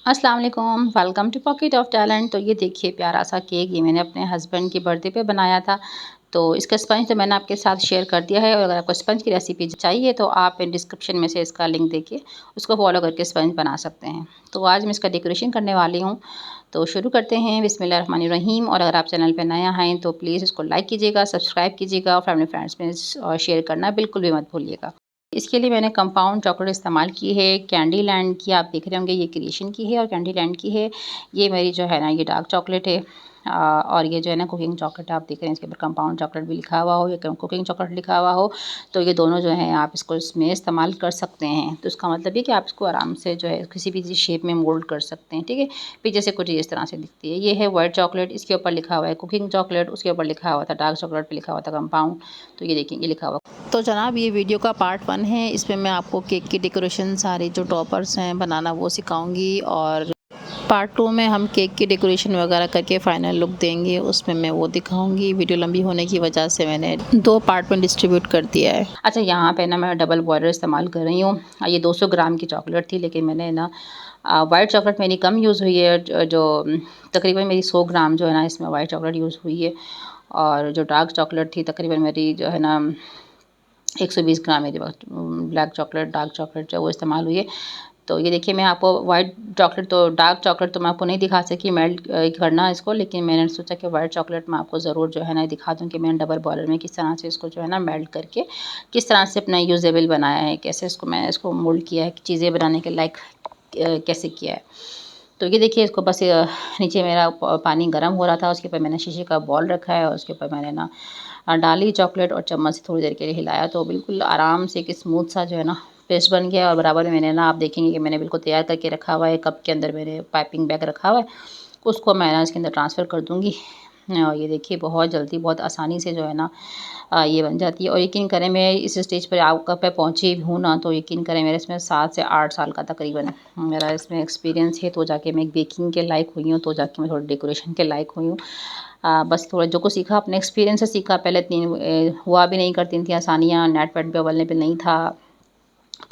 अस्सलाम वालेकुम, welcome to pocket of talent. तो ये देखिए प्यारा सा केक, ये मैंने अपने हस्बैंड के बर्थडे पे बनाया था। तो इसका स्पंज तो मैंने आपके साथ शेयर कर दिया है, और अगर आपको स्पंज की रेसिपी चाहिए तो आप डिस्क्रिप्शन में से इसका लिंक देके उसको फॉलो करके स्पंज बना सकते हैं। तो आज मैं इसका डेकोरेशन करने वाली हूँ, तो शुरू करते हैं। बिस्मिल्लाहिर्रहमानिर्रहीम। और अगर आप चैनल पर नया हैं तो प्लीज़ इसको लाइक कीजिएगा, सब्सक्राइब कीजिएगा और फैमिली फ्रेंड्स में शेयर करना बिल्कुल भी मत भूलिएगा। इसके लिए मैंने कंपाउंड चॉकलेट इस्तेमाल की है। कैंडी लैंड की आप देख रहे होंगे, ये क्रिएशन की है और कैंडी लैंड की है। ये मेरी जो है ना ये डार्क चॉकलेट है। और ये जो है ना कुकिंग चॉकलेट आप देख रहे हैं, इसके ऊपर कंपाउंड चॉकलेट भी लिखा हुआ हो या कुकिंग चॉकलेट लिखा हुआ हो, तो ये दोनों जो है आप इसको इसमें इस्तेमाल कर सकते हैं। तो इसका मतलब ये कि आप इसको आराम से जो है किसी भी शेप में मोल्ड कर सकते हैं। ठीक है, पीछे से कुछ इस तरह से दिखती है। ये है वाइट चॉकलेट, इसके ऊपर लिखा हुआ है कुकिंग चॉकलेट, उसके ऊपर लिखा हुआ था डार्क चॉकलेट पे लिखा हुआ था कंपाउंड। तो ये देखिए ये लिखा हुआ। तो जनाब ये वीडियो का पार्ट 1 है। इसमें मैं आपको केक की डेकोरेशन सारे जो टॉपर्स हैं बनाना वो सिखाऊंगी, और पार्ट 2 में हम केक की डेकोरेशन वगैरह करके फ़ाइनल लुक देंगे, उसमें मैं वो दिखाऊंगी। वीडियो लंबी होने की वजह से मैंने 2 पार्ट में डिस्ट्रीब्यूट कर दिया है। अच्छा, यहाँ पे ना मैं डबल बॉयलर इस्तेमाल कर रही हूँ। ये 200 ग्राम की चॉकलेट थी, लेकिन मैंने ना वाइट चॉकलेट मेरी कम यूज़ हुई है। जो तकरीबन मेरी 100 ग्राम जो है ना इसमें वाइट चॉकलेट यूज़ हुई है, और जो डार्क चॉकलेट थी तकरीबन मेरी जो है ना 120 ग्राम मेरी ब्लैक चॉकलेट डार्क चॉकलेट जो वो इस्तेमाल हुई है। तो ये देखिए मैं आपको वाइट चॉकलेट तो डार्क चॉकलेट तो मैं आपको नहीं दिखा सकी मेल्ट करना इसको, लेकिन मैंने सोचा कि वाइट चॉकलेट मैं आपको ज़रूर जो है ना दिखा दूँ कि मैंने डबल बॉयलर में किस तरह से इसको जो है ना मेल्ट करके किस तरह से अपना यूजेबल बनाया है, कैसे इसको मैंने इसको मोल्ड किया है, चीज़ें बनाने के लायक कैसे किया है। तो ये देखिए इसको बस नीचे मेरा पानी गर्म हो रहा था, उसके ऊपर मैंने शीशे का बॉल रखा है और उसके ऊपर मैंने ना डाली चॉकलेट और चम्मच से थोड़ी देर के लिए हिलाया, तो बिल्कुल आराम से एक स्मूथ सा जो है ना पेस्ट बन गया। और बराबर में मैंने ना आप देखेंगे कि मैंने बिल्कुल तैयार करके रखा हुआ है, कप के अंदर मैंने पाइपिंग बैग रखा हुआ है, उसको मैं ना इसके अंदर ट्रांसफ़र कर दूँगी। और ये देखिए बहुत जल्दी बहुत आसानी से जो है ना ये बन जाती है। और यकीन करें मैं इस स्टेज पर आप पे पहुँची हूँ ना, तो यकीन करें मेरे इसमें 7 से 8 साल का तकरीबन मेरा इसमें एक्सपीरियंस है, तो जाके मैं एक बेकिंग के लायक हुई हूँ, तो जाके मैं थोड़ी डेकोरेशन के लायक हुई हूँ। बस थोड़ा जो कुछ सीखा अपने एक्सपीरियंस से सीखा। पहले इतनी हुआ भी नहीं करती थी आसानियाँ, नेट वेट भी अवेलेबल नहीं था,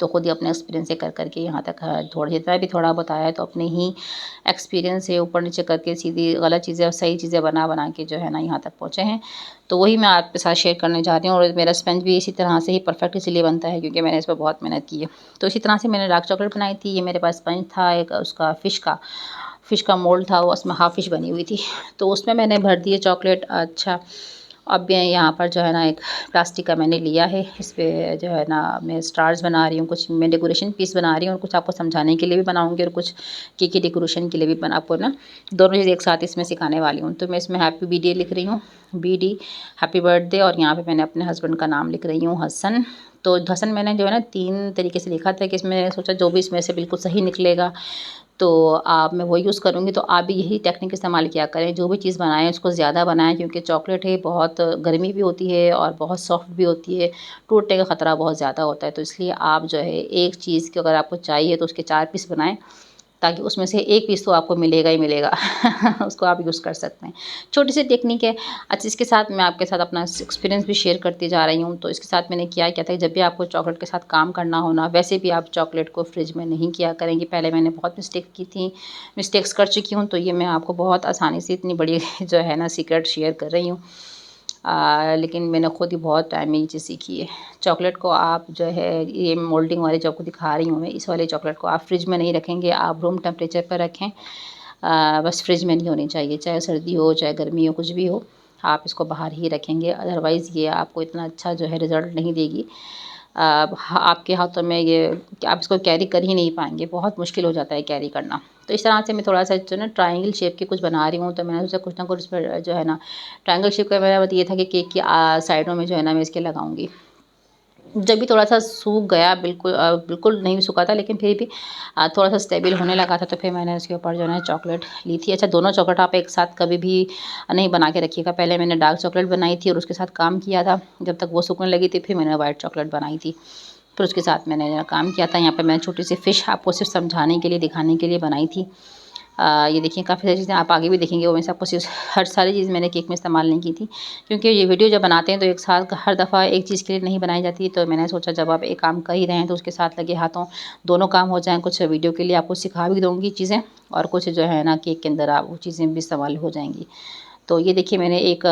तो खुद ही अपने एक्सपीरियंस से कर करके यहाँ तक थोड़ा जितना भी थोड़ा बताया है, तो अपने ही एक्सपीरियंस से ऊपर नीचे करके सीधी गलत चीज़ें और सही चीज़ें बना बना के जो है ना यहाँ तक पहुँचे हैं। तो वही मैं आपके साथ शेयर करने जा रही हूँ। और मेरा स्पंज भी इसी तरह से ही परफेक्ट इसीलिए बनता है क्योंकि मैंने इस पर बहुत मेहनत की है। तो इसी तरह से मैंने डार्क चॉकलेट बनाई थी। ये मेरे पास स्पंज था एक, उसका फ़िश का मोल्ड था, वो उसमें हाफ फ़िश बनी हुई थी, तो उसमें मैंने भर दिए चॉकलेट। अच्छा, अब मैं यहाँ पर जो है ना एक प्लास्टिक का मैंने लिया है, इस पे जो है ना मैं स्टार्स बना रही हूँ, कुछ मैं डेकोरेशन पीस बना रही हूँ और कुछ आपको समझाने के लिए भी बनाऊँगी और कुछ केक की डेकोरेशन के लिए भी बना आपको ना दोनों चीज़ एक साथ इसमें सिखाने वाली हूँ। तो मैं इसमें हैप्पी बर्थडे लिख रही हूँ, BD हैप्पी बर्थडे, और यहाँ पे मैंने अपने हस्बैंड का नाम लिख रही हूँ हसन। तो हसन मैंने जो है ना 3 तरीके से लिखा था कि इसमें सोचा जो भी इसमें से बिल्कुल सही निकलेगा तो आप मैं वो यूज़ करूँगी। तो आप भी यही टेक्निक इस्तेमाल किया करें, जो भी चीज़ बनाएँ उसको ज़्यादा बनाएँ, क्योंकि चॉकलेट है बहुत गर्मी भी होती है और बहुत सॉफ्ट भी होती है, टूटने का ख़तरा बहुत ज़्यादा होता है। तो इसलिए आप जो है एक चीज़ की अगर आपको चाहिए तो उसके 4 पीस बनाएँ, ताकि उसमें से एक पीस तो आपको मिलेगा ही मिलेगा उसको आप यूज़ कर सकते हैं। छोटी सी टेक्निक है। अच्छा, इसके साथ मैं आपके साथ अपना एक्सपीरियंस भी शेयर करती जा रही हूँ। तो इसके साथ मैंने क्या था कि जब भी आपको चॉकलेट के साथ काम करना हो ना, वैसे भी आप चॉकलेट को फ्रिज में नहीं किया करेंगी। पहले मैंने बहुत मिस्टेक्स कर चुकी हूँ, तो ये मैं आपको बहुत आसानी से इतनी बड़ी जो है ना सीक्रेट शेयर कर रही हूँ। लेकिन मैंने खुद ही बहुत टाइम में ये चीज़ सीखी है। चॉकलेट को आप जो है ये मोल्डिंग वाली जो आपको दिखा रही हूँ मैं, इस वाले चॉकलेट को आप फ्रिज में नहीं रखेंगे, आप रूम टेम्परेचर पर रखें। बस फ्रिज में नहीं होनी चाहिए, चाहे सर्दी हो चाहे गर्मी हो कुछ भी हो, आप इसको बाहर ही रखेंगे, अदरवाइज़ ये आपको इतना अच्छा जो है रिज़ल्ट नहीं देगी। आपके हाथों में ये आप इसको कैरी कर ही नहीं पाएंगे, बहुत मुश्किल हो जाता है कैरी करना। तो इस तरह से मैं थोड़ा सा जो है ना ट्रायंगल शेप की कुछ बना रही हूँ, तो मैंने सोचा कुछ ना कुछ इस पर जो है ना ट्रायंगल शेप का मेरा मतलब ये था कि केक की साइडों में जो है ना मैं इसके लगाऊंगी। जब भी थोड़ा-सा सूख गया, बिल्कुल नहीं सूखा था, लेकिन फिर भी थोड़ा-सा स्टेबल होने लगा था, तो फिर मैंने इसके ऊपर जो है ना चॉकलेट ली थी। अच्छा, दोनों चॉकलेट आप एक साथ कभी भी नहीं बना के रखिएगा। पहले मैंने डार्क चॉकलेट बनाई थी और उसके साथ काम किया था, जब तक वो सूखने लगी थी, फिर मैंने व्हाइट चॉकलेट बनाई थी, फिर उसके साथ मैंने काम किया था। यहाँ पे मैंने छोटी सी फ़िश आपको सिर्फ समझाने के लिए, दिखाने के लिए बनाई थी। ये देखिए काफ़ी सारी चीज़ें आप आगे भी देखेंगे, वो मैं सब कुछ हर सारी चीज़ मैंने केक में इस्तेमाल नहीं की थी, क्योंकि ये वीडियो जब बनाते हैं तो एक साथ हर दफ़ा एक चीज़ के लिए नहीं बनाई जाती। तो मैंने सोचा जब आप एक काम कर ही रहे हैं तो उसके साथ लगे हाथों दोनों काम हो जाएँ। कुछ वीडियो के लिए आपको सिखा भी दूँगी चीज़ें, और कुछ जो है ना केक के अंदर आप वो चीज़ें भी इस्तेमाल हो जाएँगी। तो ये देखिए मैंने एक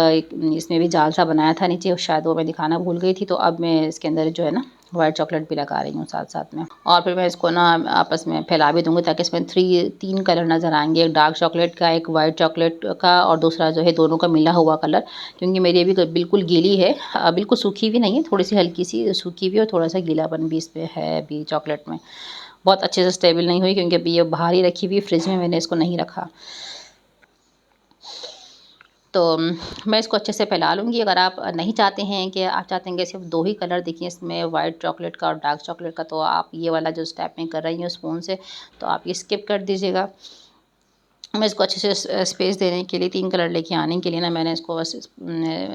इसमें भी जाल सा बनाया था नीचे, शायद वो मैं दिखाना भूल गई थी। तो अब मैं इसके अंदर जो है ना व्हाइट चॉकलेट भी लगा रही हूँ साथ-साथ में, और फिर मैं इसको ना आपस में फैला भी दूँगी ताकि इसमें 3 कलर नज़र आएँगे, एक डार्क चॉकलेट का, एक वाइट चॉकलेट का, और दूसरा जो है दोनों का मिला हुआ कलर। क्योंकि मेरी अभी बिल्कुल गीली है, बिल्कुल सूखी भी नहीं है, थोड़ी-सी हल्की-सी सूखी भी और थोड़ा-सा गीलापन भी इसमें है अभी चॉकलेट में। बहुत अच्छे से स्टेबल नहीं हुई क्योंकि अभी ये बाहर ही रखी हुई है, फ्रिज में मैंने इसको नहीं रखा। तो मैं इसको अच्छे से फैला लूँगी। अगर आप नहीं चाहते हैं कि आप चाहते हैं कि सिर्फ 2 ही कलर दिखें इसमें, वाइट चॉकलेट का और डार्क चॉकलेट का, तो आप ये वाला जो स्टेप मैं कर रही हूँ स्पून से, तो आप ये स्किप कर दीजिएगा। मैं इसको अच्छे से स्पेस देने के लिए 3 कलर लेके आने के लिए ना मैंने इसको बस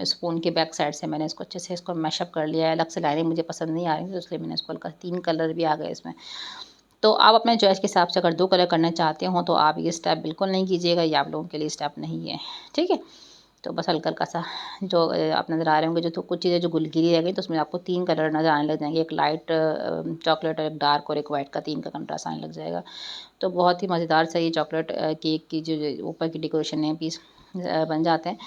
स्पून के बैक साइड से मैंने इसको अच्छे से इसको मैशअप कर लिया है। अलग से लाइनिंग मुझे पसंद नहीं आ रही थी, तो इसलिए मैंने इसको हल्का 3 कलर भी आ गए इसमें। तो आप अपने चॉइस के हिसाब से अगर 2 कलर करना चाहते हो तो आप ये स्टेप बिल्कुल नहीं कीजिएगा, ये आप लोगों के लिए स्टेप नहीं है, ठीक है? तो बस हल्का-हल्का सा जो आप नज़र आ रहे होंगे, जो तो कुछ चीज़ें जो गिली रह गई, तो उसमें आपको 3 कलर नज़र आने लग जाएँगे, एक लाइट चॉकलेट और एक डार्क और एक वाइट का, 3 का कंट्रास्ट आने लग जाएगा। तो बहुत ही मज़ेदार सा ये चॉकलेट केक की जो जो ऊपर की डेकोरेशन है पीस बन जाते हैं।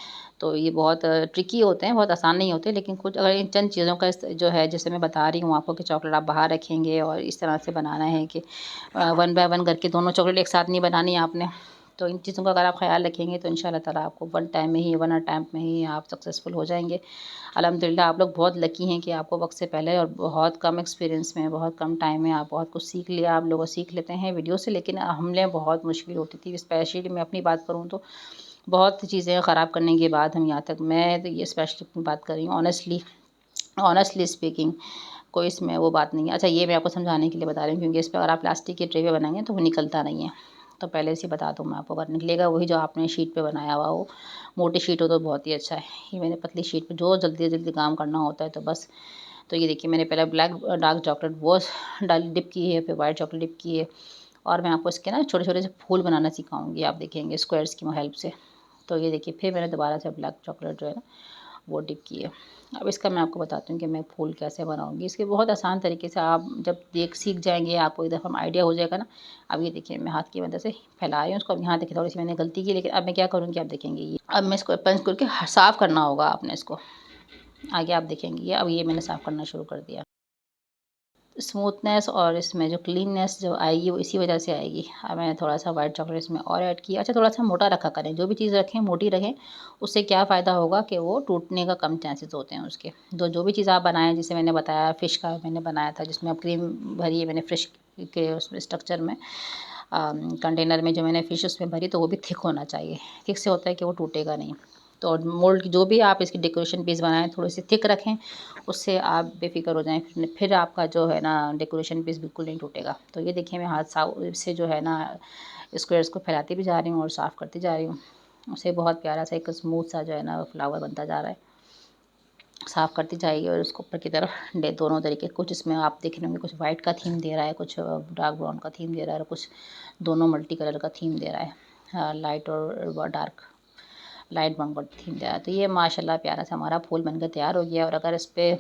तो ये बहुत ट्रिकी होते हैं, बहुत आसान नहीं होते, लेकिन कुछ अगर इन चंद चीज़ों का जो है जैसे मैं बता रही हूँ आपको कि चॉकलेट आप बाहर रखेंगे और इस तरह से बनाना है कि 1 बाय 1 करके दोनों चॉकलेट एक साथ नहीं बनानी है आपने। तो इन चीज़ों का अगर आप ख़्याल रखेंगे तो इंशाल्लाह ताला आपको 1 टाइम में ही 1 अटेम्प्ट में ही आप सक्सेसफुल हो जाएँगे। अल्हम्दुलिल्लाह आप लोग बहुत लकी हैं कि आपको वक़्त से पहले और बहुत कम एक्सपीरियंस में, बहुत कम टाइम में आप बहुत कुछ सीख लिया। आप लोग सीख लेते हैं वीडियो से, लेकिन हमने बहुत मुश्किल होती थी, स्पेशली मैं अपनी बात करूँ तो बहुत चीज़ें ख़राब करने के बाद हम यहाँ तक, मैं तो ये स्पेशली अपनी बात कर रही हूँ ऑनेस्टली, ऑनेस्टली स्पीकिंग, कोई इसमें वो बात नहीं है। अच्छा, ये मैं आपको समझाने के लिए बता रही हूँ क्योंकि इस पे अगर आप प्लास्टिक के ट्रे पे बनाएँगे तो वो निकलता नहीं है। तो पहले से बता दूँ मैं आपको, अगर निकलेगा वही जो आपने शीट पे बनाया हुआ हो, मोटी शीट हो तो बहुत ही अच्छा है। ये मैंने पतली शीट पे जो जल्दी-जल्दी काम करना होता है तो बस। तो ये देखिए मैंने पहले ब्लैक डार्क चॉकलेट वो डाल डिप की है, फिर व्हाइट चॉकलेट डिप की है, और मैं आपको इसके ना छोटे-छोटे से फूल बनाना सिखाऊँगी, आप देखेंगे स्क्वायर्स की हेल्प से। तो ये देखिए फिर मैंने दोबारा से ब्लैक चॉकलेट जो है ना वो डिप की है। अब इसका मैं आपको बताती हूँ कि मैं फूल कैसे बनाऊँगी। इसके बहुत आसान तरीके से आप जब देख सीख जाएँगे, आपको एक दफ़ा में आइडिया हो जाएगा ना। अब ये देखिए मैं हाथ की मदद से फैला रही हूँ उसको। अब यहाँ देखिए थोड़ी-सी मैंने गलती की, लेकिन अब मैं क्या करूँगी आप देखेंगे ये। अब मैं इसको पंच करके साफ़ करना होगा आपने इसको। आगे आप देखेंगे ये, अब ये मैंने साफ़ करना शुरू कर दिया। स्मूथनेस और इसमें जो क्लीननेस जो आएगी वो इसी वजह से आएगी। अब मैंने थोड़ा-सा व्हाइट चॉकलेट इसमें और ऐड किया। अच्छा, थोड़ा-सा मोटा रखा करें, जो भी चीज़ रखें मोटी रखें, उससे क्या फ़ायदा होगा कि वो टूटने का कम चांसेस होते हैं उसके। तो जो भी चीज़ आप बनाएँ, जैसे मैंने बताया फ़िश का मैंने बनाया था जिसमें अब क्रीम भरी है मैंने फ़िश के उसमें स्ट्रक्चर में, कंटेनर में जो मैंने फ़िश उसमें भरी, तो वो भी थिक होना चाहिए। थिक से होता है कि वो टूटेगा नहीं। तो मोल्ड की जो भी आप इसकी डेकोरेशन पीस बनाएँ थोड़े-से थिक रखें, उससे आप बेफ़िक्र हो जाएँ, फिर आपका जो है ना डेकोरेशन पीस बिल्कुल नहीं टूटेगा। तो ये देखिए मैं हाथ से जो है ना स्क्वायर्स को फैलाती भी जा रही हूँ और साफ़ करती जा रही हूँ। उससे बहुत प्यारा सा एक स्मूथ सा जो है ना फ्लावर बनता जा रहा है। साफ़ करती जाइए और उसको ऊपर की तरफ दोनों तरीके, कुछ इसमें आप देख रहे होंगे कुछ वाइट का थीम दे रहा है, कुछ डार्क ब्राउन का थीम दे रहा है, और कुछ दोनों मल्टी कलर का थीम दे रहा है, लाइट और डार्क, लाइट ब्राउन का थीम दे रहा है। तो ये माशाल्लाह प्यारा सा हमारा फूल बनकर तैयार हो गया। और अगर इस पे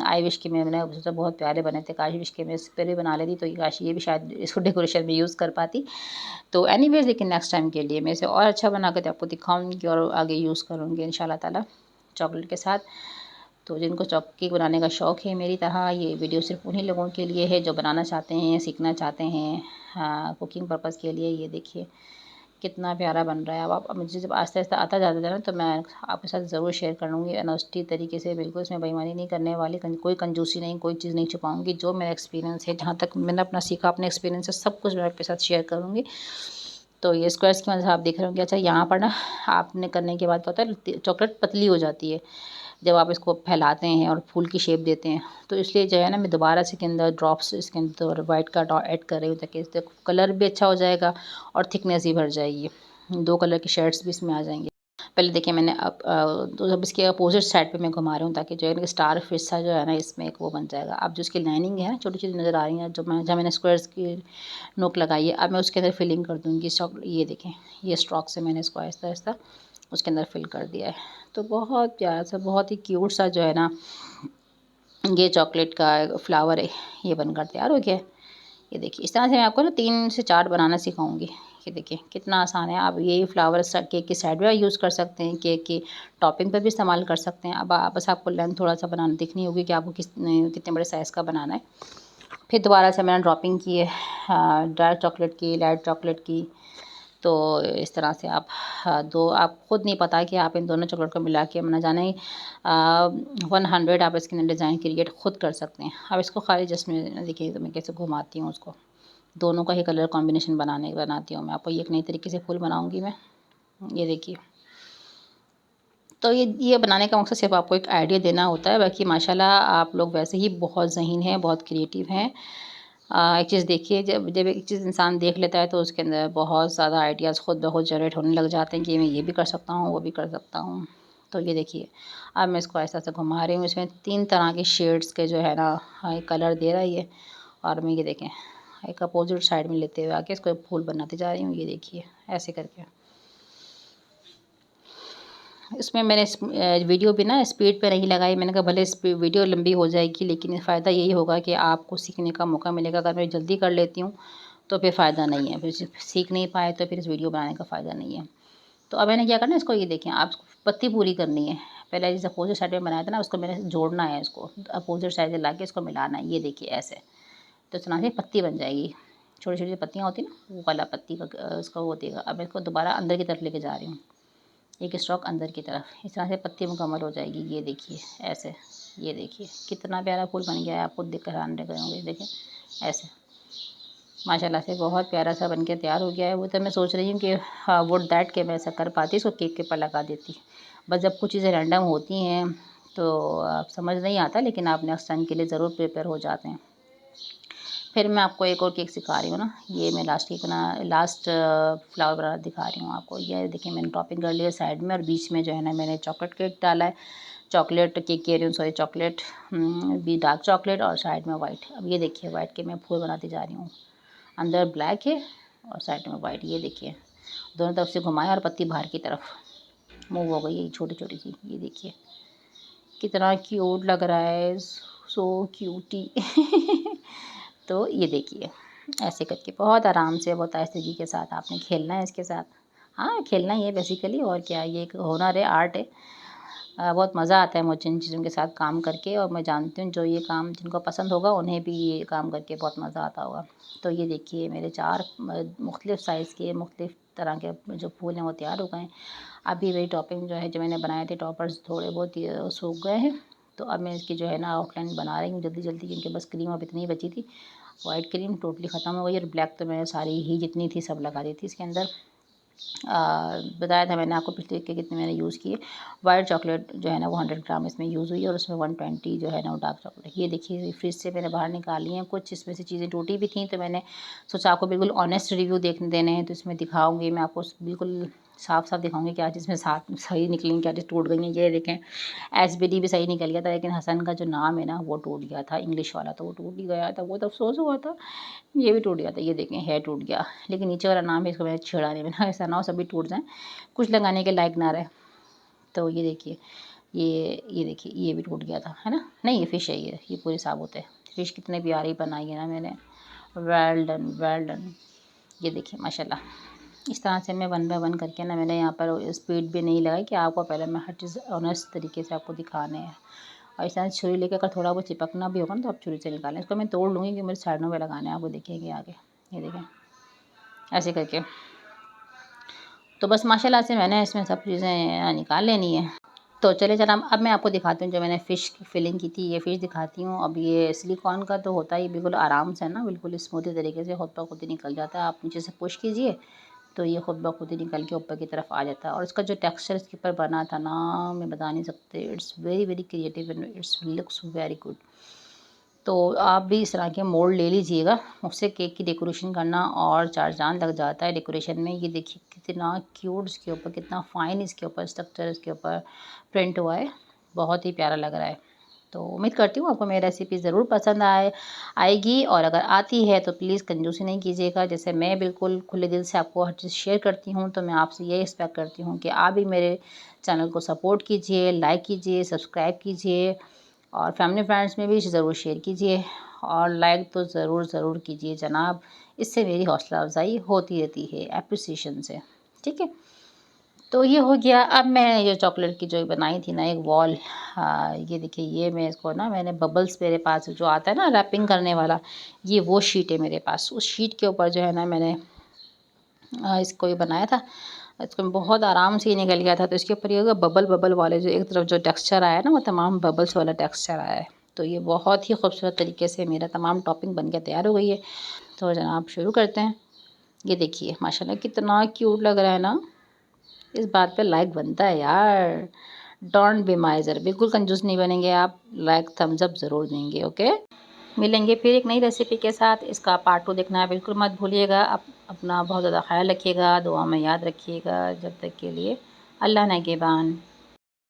आई विश के मैंने सोचा बहुत प्यारे बने थे, काश विश के मैं इस पर भी बना लेती तो काश ये भी शायद इसको डेकोरेशन में यूज़ कर पाती। तो एनीवेज़, लेकिन नेक्स्ट टाइम के लिए मैं इसे और अच्छा बना कर आपको दिखाऊँगी और आगे यूज़ करूँगी इंशाल्लाह ताला चॉकलेट के साथ। तो जिनको केक बनाने का शौक़ है मेरी तरह, ये वीडियो सिर्फ़ उन्हीं लोगों के लिए है जो बनाना चाहते हैं, सीखना चाहते हैं, हाँ, कुकिंग पर्पज़ के लिए। ये देखिए कितना प्यारा बन रहा है। अब मुझे जब आहिस्ता-आहिस्ता आता जाता है ना, तो मैं आपके साथ ज़रूर शेयर करूँगी ऑनेस्टी तरीके से, बिल्कुल इसमें बेईमानी नहीं करने वाली, कोई कंजूसी नहीं, कोई चीज़ नहीं छुपाऊँगी। जो मेरा एक्सपीरियंस है, जहाँ तक मैंने अपना सीखा, अपने एक्सपीरियंस से सब कुछ मैं आपके साथ शेयर करूँगी। तो ये स्क्वायर्स की वजह से आप देख रहे होंगे। अच्छा, यहाँ पर ना आपने करने के बाद क्या होता है, चॉकलेट पतली हो जाती है जब आप इसको फैलाते हैं और फूल की शेप देते हैं। तो इसलिए जो है ना मैं दोबारा से इसके अंदर ड्रॉप्स इसके अंदर वाइट का ऐड कर रही हूँ ताकि इससे कलर भी अच्छा हो जाएगा और थिकनेस भी बढ़ जाएगी। 2 कलर की शेड्स भी इसमें आ जाएंगे। पहले देखिए मैंने अब तो अब इसके अपोजिट साइड पे मैं घुमा रही हूँ ताकि जो है स्टार फिश सा जो है ना इसमें एक वो बन जाएगा। अब जो इसकी लाइनिंग है ना छोटी-छोटी नज़र आ रही है जहाँ मैंने स्क्वायर्स की नोक लगाई है, अब मैं उसके अंदर फिलिंग कर दूँगी स्टॉक। ये देखें, ये स्ट्रोक से मैंने इसको आहिस्ता-आहिस्ता उसके अंदर फिल कर दिया है। तो बहुत प्यारा सा, बहुत ही क्यूट सा जो है ना ये चॉकलेट का फ्लावर है, ये बनकर तैयार हो गया है। ये देखिए इस तरह से मैं आपको ना 3 से 4 बनाना सिखाऊंगी। ये देखिए कितना आसान है। आप ये फ्लावर केक की साइड में यूज़ कर सकते हैं, केक की टॉपिंग पर भी इस्तेमाल कर सकते हैं। अब बस आपको लेंथ थोड़ा सा बनाना दिखनी होगी कि आपको कितने बड़े साइज़ का बनाना है। फिर दोबारा से मैंने ड्रॉपिंग की है डार्क चॉकलेट की, लाइट चॉकलेट की। तो इस तरह से आप दो, आप खुद नहीं पता कि आप इन दोनों चॉकलेट को मिला के ना जाने 100 आप इसके अंदर डिज़ाइन क्रिएट खुद कर सकते हैं। अब इसको खाली जस्ट में देखिए तो मैं कैसे घुमाती हूँ उसको, दोनों का ही कलर कॉम्बिनेशन बनाती हूँ मैं। आपको एक नई तरीके से फूल बनाऊँगी मैं। ये देखिए, तो ये बनाने का मकसद सिर्फ़ आपको एक आइडिया देना होता है। बाकी माशाल्लाह आप लोग वैसे ही बहुत ज़हीन हैं, बहुत क्रिएटिव हैं। एक चीज़ देखिए, जब जब एक चीज़ इंसान देख लेता है तो उसके अंदर बहुत ज़्यादा आइडियाज़ खुद ब खुद जनरेट होने लग जाते हैं कि मैं ये भी कर सकता हूँ, वो भी कर सकता हूँ। तो ये देखिए, अब मैं इसको ऐसा-ऐसा घुमा रही हूँ। इसमें 3 तरह के शेड्स के जो है ना कलर दे रहा है ये। और मैं ये देखें, एक अपोज़िट साइड में लेते हुए आके इसको एक फूल बनाती जा रही हूँ। ये देखिए, ऐसे करके। इसमें मैंने वीडियो भी ना स्पीड पे नहीं लगाई। मैंने कहा भले वीडियो लंबी हो जाएगी लेकिन फ़ायदा यही होगा कि आपको सीखने का मौका मिलेगा। अगर मैं जल्दी कर लेती हूँ तो फिर फ़ायदा नहीं है, फिर सीख नहीं पाए तो फिर इस वीडियो बनाने का फ़ायदा नहीं है। तो अब मैंने क्या करना है, इसको ये देखें, आप पत्ती पूरी करनी है। पहले जिस अपोजिट साइड में बनाया था ना उसको मैंने जोड़ना है, इसको अपोजिट साइड से ला के इसको मिलाना है। ये देखिए ऐसे, तो इस तरह से पत्ती बन जाएगी। छोटी-छोटी पत्तियाँ होती हैं ना, वो वाला पत्ती का उसका वो देगा। अब इसको दोबारा अंदर की तरफ लेके जा रही हूँ, एक स्ट्रोक अंदर की तरफ। इस तरह से पत्ती मुकम्मल हो जाएगी। ये देखिए ऐसे, ये देखिए कितना प्यारा फूल बन गया है। आप खुद देख कर हैरान रह गए होंगे। देखें ऐसे, माशाल्लाह से बहुत प्यारा सा बन के तैयार हो गया है। वो तो मैं सोच रही हूँ कि हाँ वुड दैट के मैं ऐसा कर पाती, इसको केक के ऊपर लगा देती। बस जब कुछ चीज़ें रैंडम होती हैं तो आप समझ नहीं आता, लेकिन आप नेक्स्ट टाइम के लिए ज़रूर प्रिपेयर हो जाते हैं। फिर मैं आपको एक और केक सिखा रही हूँ ना, ये मैं लास्ट फ्लावर बनाना दिखा रही हूँ आपको। ये देखिए मैंने टॉपिंग कर लिया साइड में, और बीच में जो है ना मैंने चॉकलेट केक डाला है। चॉकलेट केक कह रही हूँ, सॉरी चॉकलेट भी, डार्क चॉकलेट, और साइड में वाइट। अब ये देखिए वाइट के मैं फूल बनाती जा रही हूँ। अंदर ब्लैक है और साइड में वाइट। ये देखिए दोनों तरफ से घुमाएं और पत्ती बाहर की तरफ मूव हो गई है छोटी छोटी सी। ये देखिए कितना क्यूट लग रहा है, सो क्यूटी। तो ये देखिए ऐसे करके बहुत आराम से, बहुत आहिस्तगी के साथ आपने खेलना है इसके साथ। हाँ खेलना ही है बेसिकली, और क्या, ये एक हुनर है, आर्ट है। बहुत मज़ा आता है मुझे इन चीज़ों के साथ काम करके, और मैं जानती हूँ जो ये काम जिनको पसंद होगा उन्हें भी ये काम करके बहुत मज़ा आता होगा। तो ये देखिए मेरे 4 मुख्तलिफ़ साइज़ के, मुख्तलिफ़ तरह के जो फूल हैं वो तैयार हो गए हैं। अभी मेरी टॉपिंग जो है, जो मैंने बनाए थे टॉपर्स, थोड़े बहुत ये सूख गए हैं। तो अब मैं इसकी जो है ना आउटलाइन बना रही हूँ जल्दी जल्दी, क्योंकि बस क्रीम अब इतनी ही बची थी। वाइट क्रीम टोटली ख़त्म हो गई, और ब्लैक तो मैंने सारी ही जितनी थी सब लगा दी थी इसके अंदर। बताया था मैंने आपको पिछले के कितने मैंने यूज़ किए। वाइट चॉकलेट जो है ना वो 100 ग्राम इसमें यूज़ हुई, और उसमें 120 जो है ना वो डार्क चॉकलेट। ये देखिए फ्रिज से मैंने बाहर निकाली हैं, कुछ इसमें से चीज़ें टूटी भी थी, तो मैंने सोचा आपको बिल्कुल ऑनेस्ट रिव्यू देखने देने हैं, तो इसमें दिखाऊंगी मैं आपको, बिल्कुल साफ साफ दिखाऊंगी क्या चीज़ में साथ सही निकली, क्या चीज़ टूट गई है। ये देखें एसबीडी भी सही निकल गया था, लेकिन हसन का जो नाम है ना वो टूट गया था, इंग्लिश वाला, तो वो टूट ही गया था। वो तो अफसोस हुआ था। ये भी टूट गया था, ये देखें है टूट गया, लेकिन नीचे वाला नाम है, इसको मैंने छेड़ा नहीं। मैंने ऐसा ना हो सभी टूट जाएँ, कुछ लगाने के लायक ना रहे। तो ये देखिए, ये देखिए ये भी टूट गया था, है ना। नहीं ये फ़िश है, ये पूरी साबुत है। फ़िश कितने प्यारी बनाई है ना मैंने, वेल डन वेल डन। ये देखिए माशाल्लाह, इस तरह से मैं वन बाय वन करके ना, मैंने यहाँ पर स्पीड भी नहीं लगाई कि आपको पहले मैं हर चीज़ ऑनेस्ट तरीके से आपको दिखाने हैं। और इस तरह से छुरी लेकर अगर थोड़ा बहुत चिपकना भी होगा ना तो आप छुरी से निकालें। इसको मैं तोड़ लूँगी, कि मेरे साइडों में लगाने हैं, आपको देखेंगे आगे। ये देखें ऐसे करके। तो बस माशाल्लाह से मैंने इसमें सब चीज़ें निकाल लेनी है। तो चलिए जरा अब मैं आपको दिखाती हूँ, जो मैंने फ़िश की फिलिंग की थी, ये फ़िश दिखाती हूँ। अब ये सिलिकॉन का तो होता ही बिल्कुल आराम से ना, बिल्कुल स्मूथी तरीके से खुद ब खुद ही निकल जाता है। आप नीचे से पुश कीजिए तो ये खुद ब खुद ही निकल के ऊपर की तरफ आ जाता है। और इसका जो टेक्सचर इसके ऊपर बना था ना, मैं बता नहीं सकते, it's very very creative and it's looks very good. तो आप भी इस तरह के मोल्ड ले लीजिएगा, उससे केक की डेकोरेशन करना और चार चाँद लग जाता है डेकोरेशन में। ये देखिए कितना क्यूट इसके ऊपर, कितना फ़ाइन इसके ऊपर स्ट्रक्चर इसके ऊपर प्रिंट हुआ है, बहुत ही प्यारा लग रहा है। तो उम्मीद करती हूँ आपको मेरी रेसिपी ज़रूर पसंद आएगी, और अगर आती है तो प्लीज़ कंजूसी नहीं कीजिएगा। जैसे मैं बिल्कुल खुले दिल से आपको हर चीज़ शेयर करती हूँ, तो मैं आपसे ये एक्सपेक्ट करती हूँ कि आप भी मेरे चैनल को सपोर्ट कीजिए, लाइक कीजिए, सब्सक्राइब कीजिए, और फैमिली फ्रेंड्स में भी ज़रूर शेयर कीजिए, और लाइक तो ज़रूर कीजिए जनाब। इससे मेरी हौसला अफ़ज़ाई होती रहती है एप्रिसिएशन से। ठीक है, तो ये हो गया। अब मैं ये चॉकलेट की जो बनाई थी ना एक वॉल, ये देखिए, ये मैं इसको ना मैंने बबल्स मेरे पास जो आता है ना रैपिंग करने वाला, ये वो शीट है मेरे पास। उस शीट के ऊपर जो है ना मैंने इसको ये बनाया था। इसको बहुत आराम से ये निकल गया था। तो इसके ऊपर ये होगा बबल बबल वाले जो एक तरफ जो टेक्सचर आया है ना, वो तमाम बबल्स वाला टेक्सचर आया है। तो ये बहुत ही खूबसूरत तरीके से मेरा तमाम टॉपिंग बन के तैयार हो गई है। तो जनाब शुरू करते हैं। ये देखिए माशाल्लाह कितना क्यूट लग रहा है ना। इस बात पे लाइक बनता है यार। डोंट बी माइजर, बिल्कुल कंजूस नहीं बनेंगे आप, लाइक थम्स अप ज़रूर देंगे। ओके, मिलेंगे फिर एक नई रेसिपी के साथ। इसका पार्ट 2 देखना बिल्कुल मत भूलिएगा। अपना बहुत ज़्यादा ख्याल रखिएगा, दुआ में याद रखिएगा। जब तक के लिए अल्लाह नेगेबान।